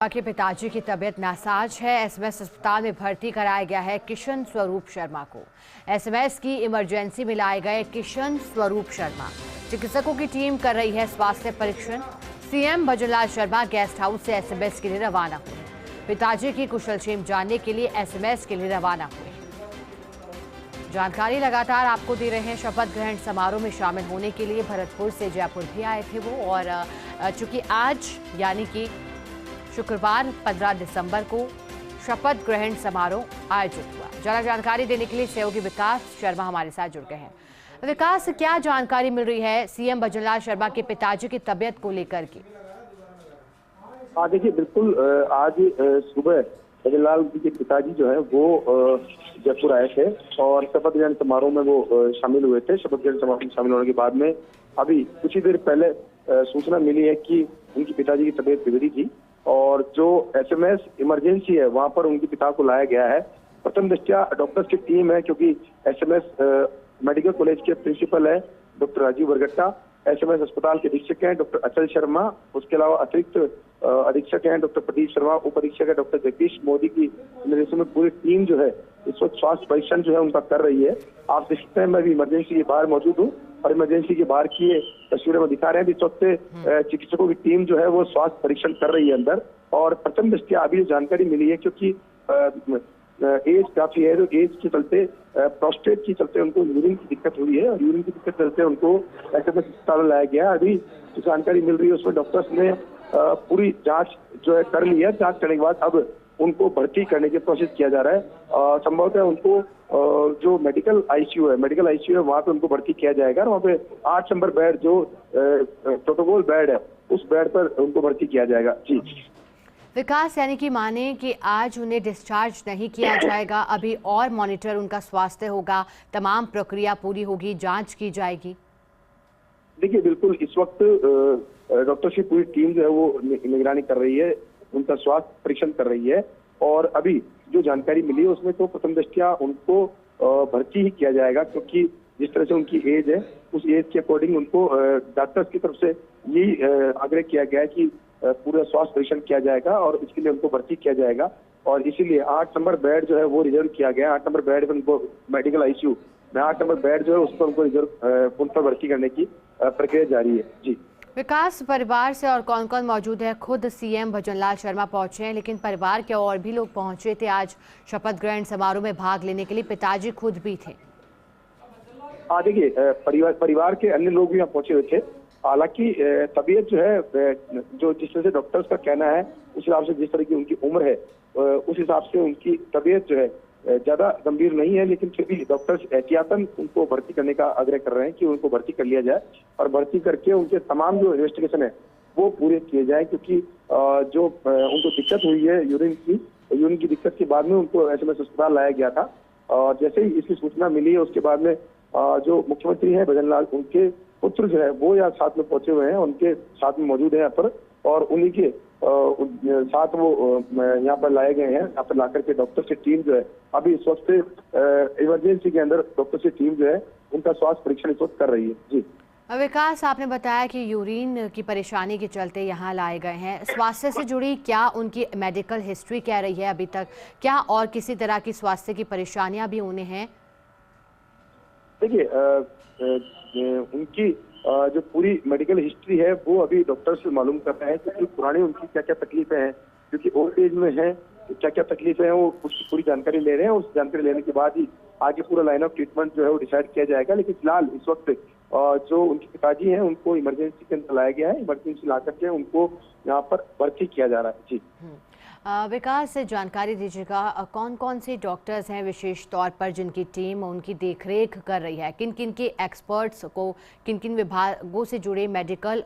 के पिताजी की तबीयत नासाज है। एसएमएस अस्पताल में भर्ती कराया गया है किशन स्वरूप शर्मा को। एसएमएस की इमरजेंसी में लाए गए किशन स्वरूप शर्मा। चिकित्सकों की टीम कर रही है स्वास्थ्य परीक्षण। CM Bhajanlal Sharma guest house से एसएमएस के लिए रवाना हुए। पिताजी की कुशलक्षेम जानने के लिए एसएमएस के लिए रवाना हुए। जानकारी लगातार आपको दे रहे हैं। शपथ ग्रहण समारोह में शामिल होने के लिए भरतपुर से जयपुर भी आए थे वो, और चूंकि आज यानी कि शुक्रवार 15 दिसंबर को शपथ ग्रहण समारोह आयोजित हुआ। ज्यादा जानकारी देने के लिए सहयोगी विकास शर्मा हमारे साथ जुड़ गए हैं। विकास, क्या जानकारी मिल रही है सीएम भजनलाल शर्मा के पिताजी की तबीयत को लेकर के? देखिए, बिल्कुल आज सुबह भजनलाल जी के पिताजी जो है वो जयपुर आए थे और शपथ ग्रहण समारोह में वो शामिल हुए थे। शपथ ग्रहण समारोह में शामिल होने के बाद में अभी कुछ ही देर पहले सूचना मिली है कि उनके पिताजी की तबीयत बिगड़ी थी और जो एसएमएस इमरजेंसी है वहां पर उनके पिता को लाया गया है। प्रथम दृष्टया डॉक्टर्स की टीम है, क्योंकि एसएमएस मेडिकल कॉलेज के प्रिंसिपल है डॉक्टर राजीव बरगट्टा, एसएमएस अस्पताल के अधीक्षक हैं डॉक्टर अचल शर्मा, उसके अलावा अतिरिक्त अधीक्षक हैं डॉक्टर प्रदीप शर्मा, उप अधीक्षक है डॉक्टर जगदीश मोदी की निर्देशन में पूरी टीम जो है इस वक्त स्वास्थ्य परीक्षण जो है उनका कर रही है। आप देख सकते हैं, मैं भी इमरजेंसी के बाहर मौजूद हूँ और इमरजेंसी के बाहर की ये तस्वीरें में दिखा रहे हैं। इस वक्त चिकित्सकों की टीम जो है वो स्वास्थ्य परीक्षण कर रही है अंदर। और प्रथम दृष्टया अभी जानकारी मिली है, क्योंकि एज काफी है, तो एज के चलते प्रोस्टेट के चलते उनको यूरिन की दिक्कत हुई है और यूरिन की दिक्कत चलते उनको एसएमएस अस्पताल लाया गया। अभी जो जानकारी मिल रही है उसमें डॉक्टर्स ने पूरी जांच जो है कर ली है। जांच करने के बाद अब उनको भर्ती करने की प्रोसेस किया जा रहा है। संभवतः उनको जो मेडिकल आईसीयू है वहाँ पे उनको भर्ती किया जाएगा। वहाँ पे 8 नंबर बेड जो प्रोटोकॉल बेड है उस बेड पर उनको भर्ती किया जाएगा। जी विकास, यानी कि माने कि आज उन्हें डिस्चार्ज नहीं किया जाएगा, अभी और मॉनिटर उनका स्वास्थ्य होगा, तमाम प्रक्रिया पूरी होगी, जांच की जाएगी। देखिए, बिल्कुल इस वक्त डॉक्टर की पूरी टीम जो है वो निगरानी कर रही है, उनका स्वास्थ्य परीक्षण कर रही है। और अभी जो जानकारी मिली है उसमें तो प्रथम दृष्टया उनको भर्ती ही किया जाएगा, क्योंकि जिस तरह से उनकी एज है उस एज के अकॉर्डिंग उनको डॉक्टर्स की तरफ से यही आग्रह किया गया है कि पूरा स्वास्थ्य परीक्षण किया जाएगा और इसके लिए उनको भर्ती किया जाएगा। और इसीलिए 8 नंबर बेड जो है वो रिजर्व किया गया। 8 नंबर बेड पर उनको मेडिकल आईसीयू में 8 नंबर बेड जो है उस पर उनको रिजर्व उन पर भर्ती करने की प्रक्रिया जारी है। जी विकास, परिवार से और कौन कौन मौजूद है? खुद सीएम भजनलाल शर्मा पहुंचे हैं, लेकिन परिवार के और भी लोग पहुंचे थे आज शपथ ग्रहण समारोह में भाग लेने के लिए। पिताजी खुद भी थे। देखिए, परिवार के अन्य लोग भी यहाँ पहुंचे हुए थे। हालांकि तबीयत जो है जो जिस तरह से डॉक्टर्स का कहना है उस हिसाब से, जिस तरह की उनकी उम्र है उस हिसाब से उनकी तबीयत जो है ज्यादा गंभीर नहीं है, लेकिन फिर भी डॉक्टर्स एहतियातन उनको भर्ती करने का आग्रह कर रहे हैं कि उनको भर्ती कर लिया जाए और भर्ती करके उनके तमाम जो इन्वेस्टिगेशन है वो पूरे किए जाए। क्योंकि जो उनको दिक्कत हुई है यूरिन की दिक्कत के बाद में उनको एसएमएस अस्पताल लाया गया था। और जैसे ही इसकी सूचना मिली है उसके बाद में जो मुख्यमंत्री है भजनलाल, उनके पुत्र जो है वो यहाँ साथ में पहुंचे हुए हैं, उनके साथ में मौजूद है यहाँ पर, और उन्हीं के साथ वो यहाँ पर लाए गए हैं। यहाँ पर लाकर के डॉक्टर की टीम जो है अभी इस वक्त इमरजेंसी के अंदर डॉक्टर की टीम जो है उनका स्वास्थ्य परीक्षण इस वक्त कर रही है। जी विकास, आपने बताया कि यूरिन की परेशानी के चलते यहाँ लाए गए हैं। स्वास्थ्य से जुड़ी क्या उनकी मेडिकल हिस्ट्री कह रही है अभी तक? क्या और किसी तरह की स्वास्थ्य की परेशानियां भी उन्हें हैं? देखिए, उनकी जो पूरी मेडिकल हिस्ट्री है वो अभी डॉक्टर से मालूम कर रहे हैं, क्योंकि पुरानी उनकी क्या क्या तकलीफें हैं, क्योंकि ओल्ड एज में है, क्या क्या तकलीफें हैं वो उसकी पूरी जानकारी ले रहे हैं। उस जानकारी लेने के बाद ही आगे पूरा लाइन ऑफ ट्रीटमेंट जो है वो डिसाइड किया जाएगा। लेकिन फिलहाल इस वक्त जो उनके पिताजी हैं उनको इमरजेंसी के अंदर लाया गया है। इमरजेंसी ला करके उनको यहाँ पर भर्ती किया जा रहा है। जी विकास, से जानकारी दीजिएगा, कौन कौन से डॉक्टर्स हैं विशेष तौर पर जिनकी टीम उनकी देखरेख कर रही है? किन किन के एक्सपर्ट्स को, किन किन विभागों से जुड़े मेडिकल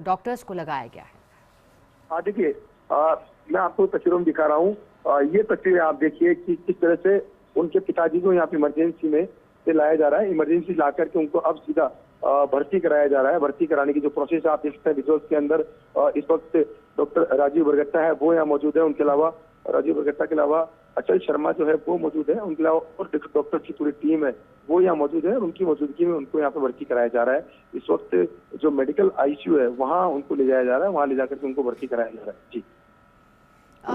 डॉक्टर्स को लगाया गया है? देखिए, मैं आपको तस्वीरों में दिखा रहा हूँ। ये तस्वीरें आप देखिए कि किस तरह से उनके पिताजी को यहाँ पे इमरजेंसी में से लाया जा रहा है। इमरजेंसी ला करके उनको अब सीधा भर्ती कराया जा रहा है। भर्ती कराने की जो प्रोसेस आप देख सकते हैं विजुअल्स के अंदर, इस वक्त डॉक्टर राजीव बरगट्टा है वो यहाँ मौजूद है। उनके अलावा राजीव बरगट्टा के अलावा अचल शर्मा जो है वो मौजूद है। उनके अलावा और डॉक्टर की पूरी टीम है वो यहाँ मौजूद है और उनकी मौजूदगी में उनको यहाँ पे भर्ती कराया जा रहा है। इस वक्त जो मेडिकल आईसीयू है वहाँ उनको ले जाया जा रहा है, वहाँ ले जाकर के उनको भर्ती कराया जा रहा है। जी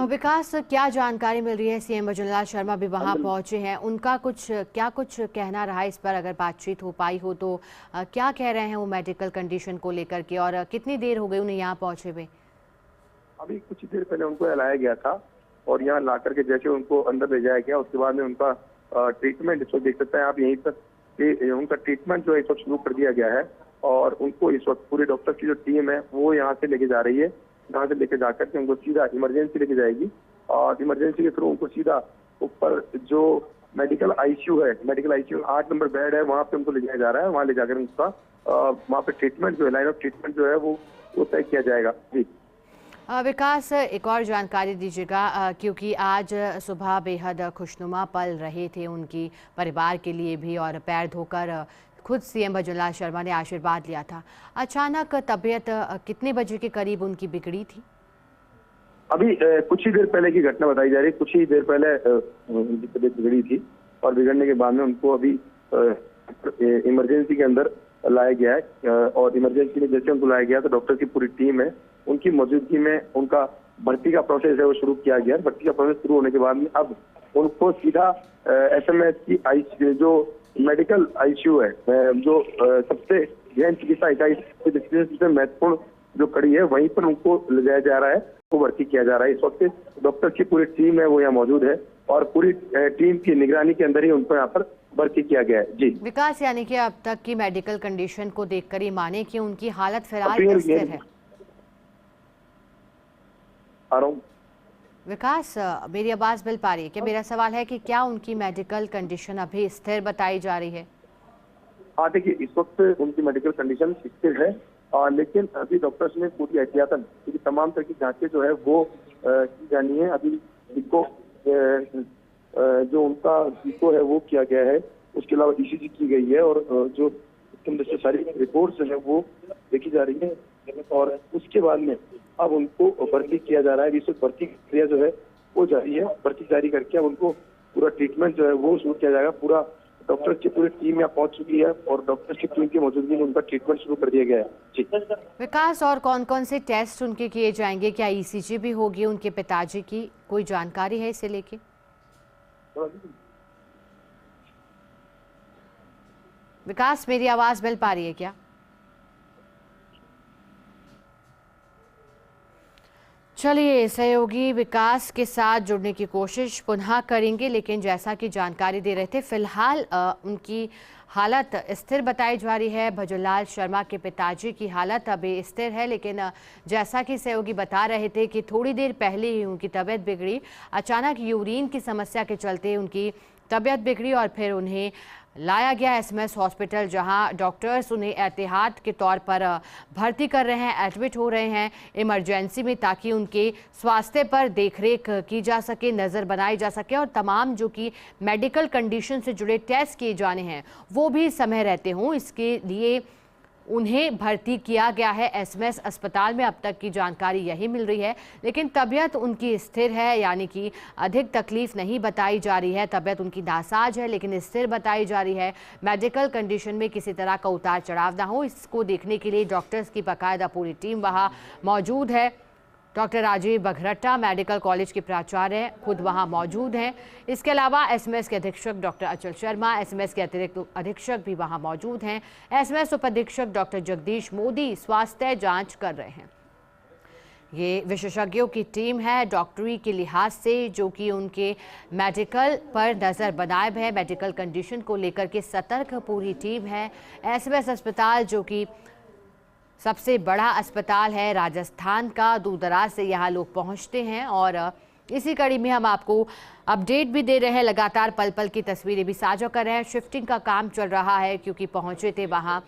विकास, क्या जानकारी मिल रही है? सीएम भजनलाल शर्मा भी वहां पहुंचे हैं, उनका कुछ कहना रहा इस पर, अगर बातचीत हो पाई हो तो क्या कह रहे हैं वो मेडिकल कंडीशन को लेकर के, और कितनी देर हो गई उन्हें यहाँ पहुंचे हुए? अभी कुछ देर पहले उनको लाया गया था और यहाँ ला करके जैसे उनको अंदर ले जाया गया, उसके बाद में उनका ट्रीटमेंट, इसको देख सकते हैं आप यहीं पर, उनका ट्रीटमेंट जो है इस वक्त शुरू कर दिया गया है और उनको इस वक्त पूरे डॉक्टर की जो टीम है वो यहाँ से लेके जा रही है। यहाँ से लेके जाकर के उनको सीधा इमरजेंसी लेके जाएगी और इमरजेंसी के थ्रू उनको सीधा ऊपर जो मेडिकल आईसीयू है, मेडिकल आईसीयू 8 नंबर बेड है, वहाँ पे उनको ले जाया जा रहा है। वहाँ ले जाकर उनका वहाँ पे ट्रीटमेंट जो है, लाइन ऑफ ट्रीटमेंट जो है वो तय किया जाएगा। जी विकास, एक और जानकारी दीजिएगा, क्योंकि आज सुबह बेहद खुशनुमा पल रहे थे उनकी परिवार के लिए भी, और पैर धोकर खुद सीएम भजनलाल शर्मा ने आशीर्वाद लिया था। अचानक तबीयत कितने बजे के करीब उनकी बिगड़ी थी? अभी कुछ ही देर पहले की घटना बताई जा रही है। कुछ ही देर पहले उनकी तबीयत बिगड़ी थी और बिगड़ने के बाद में उनको अभी इमरजेंसी के अंदर लाया गया है और इमरजेंसी में जैसे उनको लाया गया तो डॉक्टर की पूरी टीम है, उनकी मौजूदगी में उनका भर्ती का प्रोसेस है वो शुरू किया गया। भर्ती का प्रोसेस शुरू होने के बाद में अब उनको सीधा एसएमएस की जो मेडिकल आईसीयू है, जो सबसे गहन चिकित्सा इकाई सबसे महत्वपूर्ण जो कड़ी है, वहीं पर उनको ले जाया जा रहा है, वो भर्ती किया जा रहा है। इस वक्त डॉक्टर की पूरी टीम है वो यहाँ मौजूद है और पूरी टीम की निगरानी के अंदर ही उनको यहाँ पर भर्ती किया गया है। जी विकास, यानी कि अब तक की मेडिकल कंडीशन को देखकर ही माने कि उनकी हालत फिलहाल स्थिर है। विकास, मेरी आवाज मिल पा रही है क्या? मेरा सवाल है कि क्या उनकी मेडिकल कंडीशन अभी स्थिर बताई जा रही है? हाँ देखिए, इस वक्त उनकी मेडिकल कंडीशन स्थिर है लेकिन अभी डॉक्टर्स ने पूरी एहतियातन क्योंकि तमाम तरह की जांचें जो है वो की जानी है। अभी इको जो उनका इको है वो किया गया है, उसके अलावा ईसीजी की गई है और जो सारी रिपोर्ट्स है वो देखी जा रही है और उसके बाद में अब उनको भर्ती किया जा रहा है। इस भर्ती प्रक्रिया जो है वो जारी है। भर्ती जारी करके अब उनको पूरा ट्रीटमेंट जो है वो शुरू किया जाएगा। पूरा डॉक्टर की पूरी टीम यहाँ पहुंच चुकी है और डॉक्टर की टीम की मौजूदगी में उनका ट्रीटमेंट शुरू कर दिया गया है। जी विकास, और कौन कौन से टेस्ट उनके किए जाएंगे? क्या ईसीजी भी होगी उनके पिताजी की? कोई जानकारी है इसे लेके? विकास, मेरी आवाज मिल पा रही है क्या? चलिए, सहयोगी विकास के साथ जुड़ने की कोशिश पुनः करेंगे, लेकिन जैसा कि जानकारी दे रहे थे फिलहाल उनकी हालत स्थिर बताई जा रही है। भजनलाल शर्मा के पिताजी की हालत अभी स्थिर है, लेकिन जैसा कि सहयोगी बता रहे थे कि थोड़ी देर पहले ही उनकी तबीयत बिगड़ी। अचानक यूरिन की समस्या के चलते उनकी तबीयत बिगड़ी और फिर उन्हें लाया गया एसएमएस हॉस्पिटल, जहां डॉक्टर्स उन्हें एहतियात के तौर पर भर्ती कर रहे हैं, एडमिट हो रहे हैं इमरजेंसी में, ताकि उनके स्वास्थ्य पर देखरेख की जा सके, नज़र बनाई जा सके और तमाम जो कि मेडिकल कंडीशन से जुड़े टेस्ट किए जाने हैं वो भी समय रहते हों। इसके लिए उन्हें भर्ती किया गया है एसएमएस अस्पताल में। अब तक की जानकारी यही मिल रही है, लेकिन तबीयत उनकी स्थिर है, यानी कि अधिक तकलीफ नहीं बताई जा रही है। तबीयत उनकी नासाज है लेकिन स्थिर बताई जा रही है। मेडिकल कंडीशन में किसी तरह का उतार चढ़ाव ना हो, इसको देखने के लिए डॉक्टर्स की बाकायदा पूरी टीम वहाँ मौजूद है। डॉक्टर राजीव बघरट्टा मेडिकल कॉलेज के प्राचार्य खुद वहां मौजूद हैं। इसके अलावा एसएमएस के अधीक्षक डॉक्टर अचल शर्मा, एसएमएस के अतिरिक्त अधीक्षक भी वहां मौजूद हैं। एसएमएस उपाधीक्षक डॉक्टर जगदीश मोदी स्वास्थ्य जांच कर रहे हैं। ये विशेषज्ञों की टीम है डॉक्टरी के लिहाज से, जो कि उनके मेडिकल पर नज़र बनाए है। मेडिकल कंडीशन को लेकर के सतर्क पूरी टीम है। एसएमएस अस्पताल जो कि सबसे बड़ा अस्पताल है राजस्थान का, दूर दराज से यहाँ लोग पहुँचते हैं और इसी कड़ी में हम आपको अपडेट भी दे रहे हैं। लगातार पल पल की तस्वीरें भी साझा कर रहे हैं। शिफ्टिंग का काम चल रहा है क्योंकि पहुँचे थे वहाँ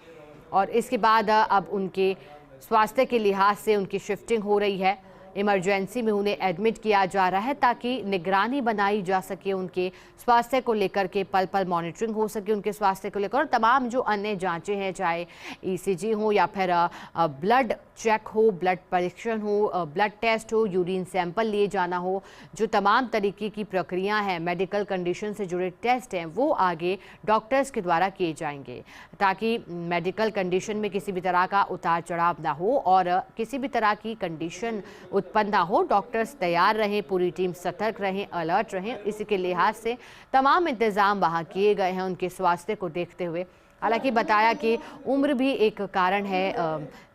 और इसके बाद अब उनके स्वास्थ्य के लिहाज से उनकी शिफ्टिंग हो रही है। इमरजेंसी में उन्हें एडमिट किया जा रहा है ताकि निगरानी बनाई जा सके, उनके स्वास्थ्य को लेकर के पल पल मॉनिटरिंग हो सके उनके स्वास्थ्य को लेकर, और तमाम जो अन्य जांचें हैं, चाहे ईसीजी हो या फिर ब्लड चेक हो, ब्लड परीक्षण हो, ब्लड टेस्ट हो, यूरिन सैंपल लिए जाना हो, जो तमाम तरीके की प्रक्रिया हैं, मेडिकल कंडीशन से जुड़े टेस्ट हैं, वो आगे डॉक्टर्स के द्वारा किए जाएंगे ताकि मेडिकल कंडीशन में किसी भी तरह का उतार चढ़ाव ना हो और किसी भी तरह की कंडीशन उत्पन्न ना हो। डॉक्टर्स तैयार रहें, पूरी टीम सतर्क रहें, अलर्ट रहें। इसी के लिहाज से तमाम इंतजाम वहाँ किए गए हैं उनके स्वास्थ्य को देखते हुए। हालांकि बताया कि उम्र भी एक कारण है,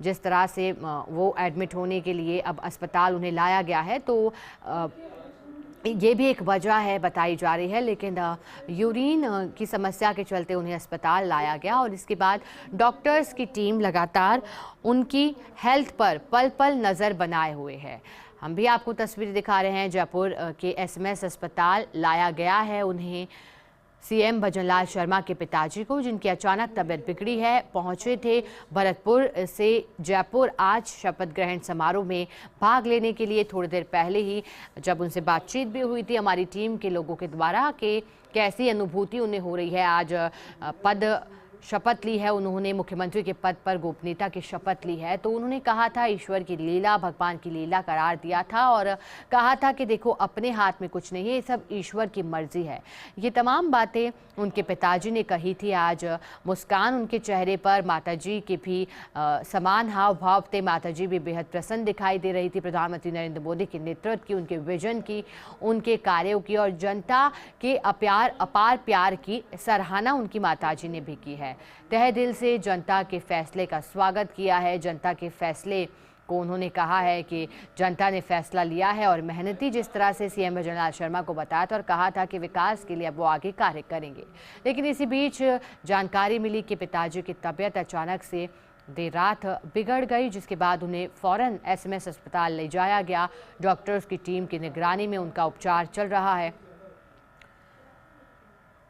जिस तरह से वो एडमिट होने के लिए अब अस्पताल उन्हें लाया गया है, तो ये भी एक वजह है बताई जा रही है। लेकिन यूरिन की समस्या के चलते उन्हें अस्पताल लाया गया और इसके बाद डॉक्टर्स की टीम लगातार उनकी हेल्थ पर पल पल नज़र बनाए हुए है। हम भी आपको तस्वीर दिखा रहे हैं, जयपुर के एसएमएस अस्पताल लाया गया है उन्हें। सीएम भजनलाल शर्मा के पिताजी को, जिनकी अचानक तबीयत बिगड़ी है, पहुंचे थे भरतपुर से जयपुर आज शपथ ग्रहण समारोह में भाग लेने के लिए। थोड़ी देर पहले ही जब उनसे बातचीत भी हुई थी हमारी टीम के लोगों के द्वारा कि कैसी अनुभूति उन्हें हो रही है। आज शपथ ली है उन्होंने, मुख्यमंत्री के पद पर गोपनीयता की शपथ ली है। तो उन्होंने कहा था ईश्वर की लीला, भगवान की लीला करार दिया था और कहा था कि देखो अपने हाथ में कुछ नहीं है, ये सब ईश्वर की मर्जी है। ये तमाम बातें उनके पिताजी ने कही थी। आज मुस्कान उनके चेहरे पर, माताजी के भी समान हाव भाव थे। माताजी भी बेहद प्रसन्न दिखाई दे रही थी प्रधानमंत्री नरेंद्र मोदी के नेतृत्व की, उनके विजन की, उनके कार्यों की और जनता के अपार प्यार की सराहना उनकी माताजी ने भी की है। तहे दिल से जनता के फैसले का स्वागत किया है। जनता के फैसले को उन्होंने कहा है कि जनता ने फैसला लिया है और मेहनती जिस तरह से सीएम भजनलाल शर्मा को बताया था और कहा था कि विकास के लिए अब वो आगे कार्य करेंगे। लेकिन इसी बीच जानकारी मिली कि पिताजी की तबीयत अचानक से देर रात बिगड़ गई, जिसके बाद उन्हें फौरन एसएमएस अस्पताल ले जाया गया। डॉक्टर्स की टीम की निगरानी में उनका उपचार चल रहा है।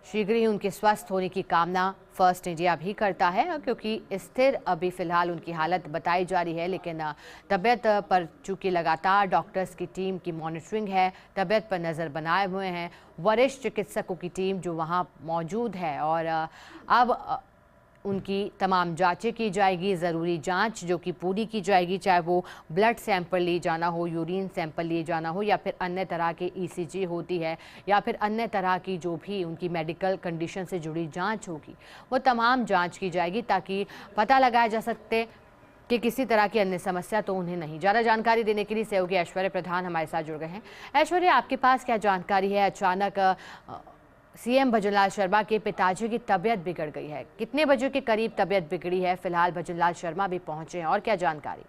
शीघ्र ही उनके स्वस्थ होने की कामना फर्स्ट इंडिया भी करता है, क्योंकि स्थिर अभी फिलहाल उनकी हालत बताई जा रही है। लेकिन तबीयत पर चूंकि लगातार डॉक्टर्स की टीम की मॉनिटरिंग है, तबीयत पर नज़र बनाए हुए हैं वरिष्ठ चिकित्सकों की टीम जो वहां मौजूद है और अब उनकी तमाम जांचें की जाएगी, ज़रूरी जांच जो कि पूरी की जाएगी, चाहे वो ब्लड सैंपल लिए जाना हो, यूरिन सैंपल लिए जाना हो या फिर अन्य तरह के ईसीजी होती है या फिर अन्य तरह की जो भी उनकी मेडिकल कंडीशन से जुड़ी जांच होगी, वो तमाम जांच की जाएगी ताकि पता लगाया जा सकते कि किसी तरह की अन्य समस्या तो उन्हें नहीं। ज़्यादा जानकारी देने के लिए सहयोगी ऐश्वर्य प्रधान हमारे साथ जुड़ गए हैं। ऐश्वर्य, आपके पास क्या जानकारी है? अचानक सीएम भजनलाल शर्मा के पिताजी की तबीयत बिगड़ गई है, कितने बजे के करीब तबीयत बिगड़ी है? फिलहाल भजनलाल शर्मा भी पहुंचे हैं और क्या जानकारी?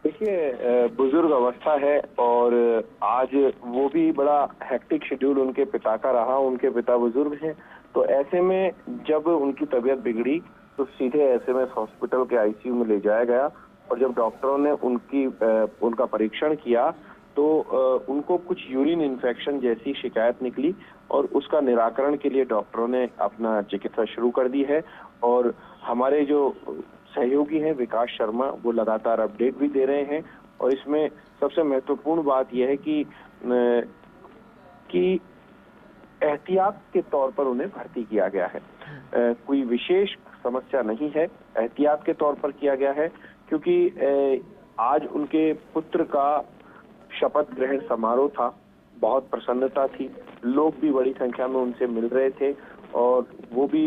देखिए, बुजुर्ग अवस्था है और आज वो भी बड़ा हेक्टिक शेड्यूल उनके पिता का रहा। उनके पिता बुजुर्ग हैं, तो ऐसे में जब उनकी तबीयत बिगड़ी तो सीधे एसएमएस हॉस्पिटल के आईसीयू में ले जाया गया और जब डॉक्टरों ने उनका परीक्षण किया तो उनको कुछ यूरिन इन्फेक्शन जैसी शिकायत निकली और उसका निराकरण के लिए डॉक्टरों ने अपना चिकित्सा शुरू कर दी है। और हमारे जो सहयोगी हैं विकास शर्मा, वो लगातार अपडेट भी दे रहे हैं और इसमें सबसे महत्वपूर्ण बात यह है कि एहतियात के तौर पर उन्हें भर्ती किया गया है। कोई विशेष समस्या नहीं है, एहतियात के तौर पर किया गया है क्योंकि आज उनके पुत्र का शपथ ग्रहण समारोह था, बहुत प्रसन्नता थी, लोग भी बड़ी संख्या में उनसे मिल रहे थे और वो भी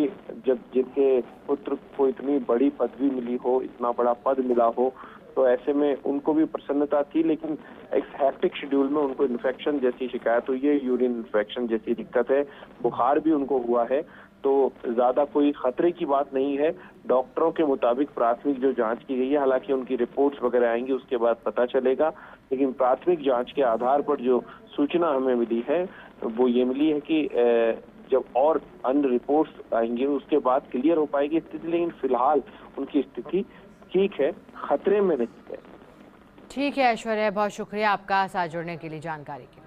जब जिनके पुत्र को इतनी बड़ी पदवी मिली हो, इतना बड़ा पद मिला हो, तो ऐसे में उनको भी प्रसन्नता थी। लेकिन एक हैक्टिक शेड्यूल में उनको इन्फेक्शन जैसी शिकायत हुई है, यूरिन इन्फेक्शन जैसी दिक्कत है, बुखार भी उनको हुआ है, तो ज्यादा कोई खतरे की बात नहीं है। डॉक्टरों के मुताबिक प्राथमिक जो जांच की गई है, हालांकि उनकी रिपोर्ट्स वगैरह आएंगी उसके बाद पता चलेगा, लेकिन प्राथमिक जांच के आधार पर जो सूचना हमें मिली है वो ये मिली है कि जब और अन्य रिपोर्ट्स आएंगी उसके बाद क्लियर हो पाएगी स्थिति। लेकिन फिलहाल उनकी स्थिति ठीक है, खतरे में नहीं है। ठीक है ऐश्वर्या, बहुत शुक्रिया आपका साथ जुड़ने के लिए जानकारी के लिए।